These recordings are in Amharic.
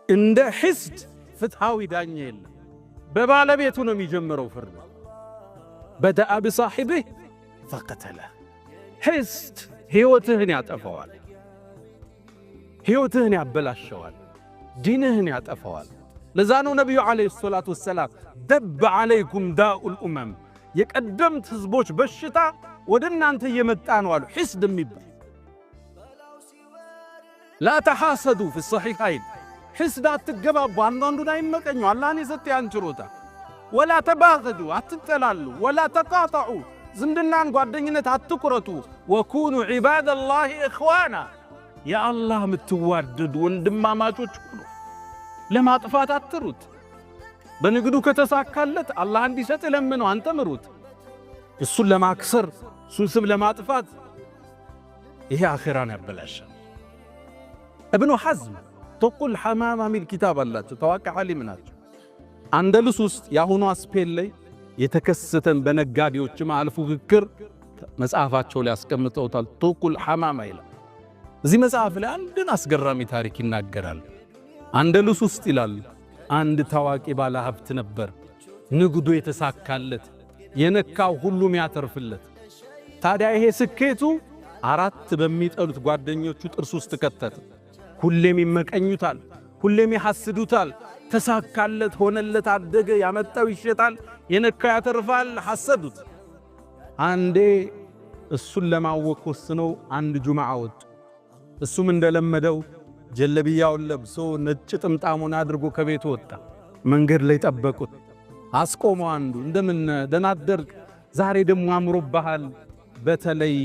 እንደ ሕስድ ፍትሃዊ ዳኛ የለም። በባለቤቱ ነው የሚጀምረው ፍርድ። በደአ ቢሳሒቢህ ፈቀተለህ። ሕስድ ሕይወትህን ያጠፈዋል፣ ሕይወትህን ያበላሸዋል፣ ዲንህን ያጠፈዋል። ለዛ ነው ነቢዩ ዓለይሂ ሰላቱ ወሰላም ደብ ዓለይኩም ዳኡል ኡመም፣ የቀደምት ህዝቦች በሽታ ወደ እናንተ እየመጣ ነው አሉ። ሕስድ የሚባል ላ ተሐሰዱ ፊ ሰሒሐይን፣ ሕስድ አትገባቡ፣ አንዳንዱን አይመቀኙ፣ አላህን የሰጠ ያን ችሮታ። ወላ ተባገዱ፣ አትጠላሉ። ወላ ተቃጠዑ፣ ዝምድናን ጓደኝነት አትቁረጡ። ወኩኑ ዒባደላሂ እኽዋና፣ የአላህ የምትዋደዱ ወንድማማቾች ሁኑ። ለማጥፋት አትሩት። በንግዱ ከተሳካለት አላህ እንዲሰጥ ለምነው፣ አንተ ምሩት። እሱን ለማክሰር እሱን ስም ለማጥፋት ይሄ አኺራን ያበላሻል። እብኑ ሐዝም ቱቁል ሐማማ ሚል ኪታብ አላቸው። ታዋቂ ዓሊም ናቸው። አንደሉስ ውስጥ የአሁኗ ስፔን ላይ የተከሰተን በነጋዴዎች መሃል ፉክክር መጽሐፋቸው ላይ ያስቀምጠውታል። ቱቁል ሐማማ ይላል። እዚህ መጽሐፍ ላይ አንድን አስገራሚ ታሪክ ይናገራል። አንደሉስ ውስጥ ይላል አንድ ታዋቂ ባለ ሀብት ነበር። ንግዱ የተሳካለት፣ የነካው ሁሉም ያተርፍለት። ታዲያ ይሄ ስኬቱ አራት በሚጠሉት ጓደኞቹ ጥርስ ውስጥ ከተተ። ሁሌም ይመቀኙታል፣ ሁሌም ይሐስዱታል። ተሳካለት፣ ሆነለት፣ አደገ፣ ያመጣው ይሸጣል፣ የነካው ያተርፋል። ሐሰዱት። አንዴ እሱን ለማወቅ ወስነው አንድ ጁምዓ ወጡ። እሱም እንደለመደው ጀለብያውን ለብሶ ነጭ ጥምጣሙን አድርጎ ከቤቱ ወጣ። መንገድ ላይ ጠበቁት። አስቆመው። አንዱ እንደምን ደህና አደርክ? ዛሬ ደግሞ አምሮብሃል፣ በተለይ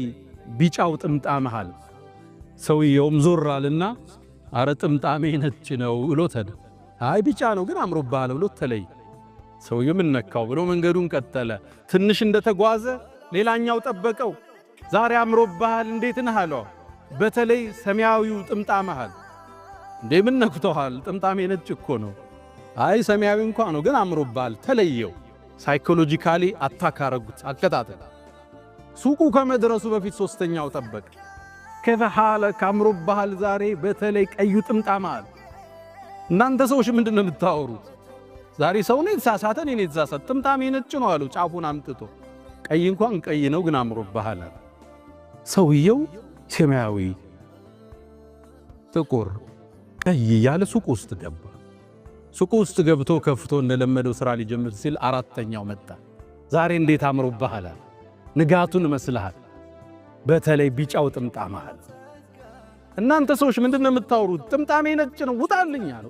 ቢጫው ጥምጣምሃል። ሰውየውም ዞር አለና አረ ጥምጣሜ ነጭ ነው ብሎ ተደ። አይ ቢጫ ነው ግን አምሮብሃል ብሎ ተለይ። ሰውየው ምን ነካው ብሎ መንገዱን ቀጠለ። ትንሽ እንደተጓዘ ሌላኛው ጠበቀው። ዛሬ አምሮብሃል፣ እንዴት ነህ አለው። በተለይ ሰማያዊው ጥምጣምሃል። እንዴ ምን ነክቶሃል? ጥምጣሜ ነጭ እኮ ነው። አይ ሰማያዊ እንኳን ነው ግን አምሮብሃል፣ ተለየው። ሳይኮሎጂካሊ አታክ አረጉት፣ አከታተል። ሱቁ ከመድረሱ በፊት ሶስተኛው ጠበቀ። ከፈሃለ ካምሮብሃል ዛሬ በተለይ ቀዩ ጥምጣምሃል። እናንተ ሰዎች ምንድነው የምታወሩት? ዛሬ ሰው ነው የተሳሳተ፣ እኔ ነኝ የተሳሳተ። ጥምጣሜ ነጭ ነው አሉ ጫፉን አምጥቶ። ቀይ እንኳን ቀይ ነው ግን አምሮብሃል። ሰውየው ሰማያዊ፣ ጥቁር፣ ቀይ ያለ ሱቁ ውስጥ ገባ። ሱቁ ውስጥ ገብቶ ከፍቶ እንደለመደው ስራ ሊጀምር ሲል አራተኛው መጣ። ዛሬ እንዴት አምሮብሃል? ንጋቱን መስልሃል፣ በተለይ ቢጫው ጥምጣምሃል። እናንተ ሰዎች ምንድነው የምታወሩት? ጥምጣሜ ነጭ ነው ውጣልኝ አለው።